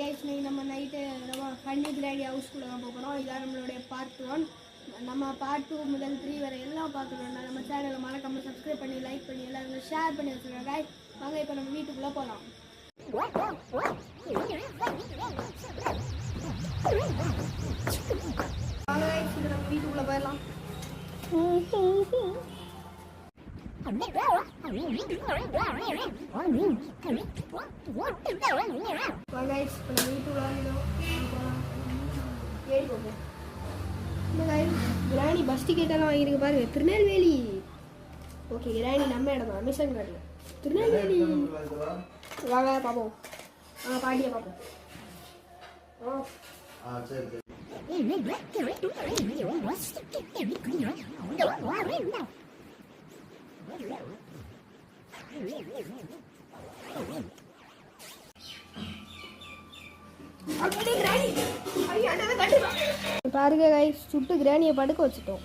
Guys நம்ம night நம்ம கன்னி கிராண்டி ஹவுஸ்குள்ளே தான் போகிறோம். இதான் நம்மளுடைய பார்ட் 1. நம்ம பார்ட் 2 முதல் 3 வரை எல்லாம் பார்க்கணும்னா நம்ம சேனலை மறக்காம சப்ஸ்கிரைப் பண்ணி லைக் பண்ணி எல்லாரும் ஷேர் பண்ணி வச்சுருக்கோம். கைஸ் வாங்க இப்போ நம்ம வீட்டுக்குள்ளே போகலாம். வாங்க கைஸ் இது நம்ம வீட்டுக்குள்ளே போயிடலாம். கிராணி பஸ் டிக்கெட் எல்லாம் வாங்கிருக்கு பாருங்க. திருநெல்வேலி. ஓகே கிராணி நம்ம இடம் தான். Mission card Tirunelveli. வாங்க பார்ப்போம். பாட்டியை பார்ப்போம். பாருங்க கைஸ் சுட்டு கிராணியை படுக்க வச்சுட்டோம்.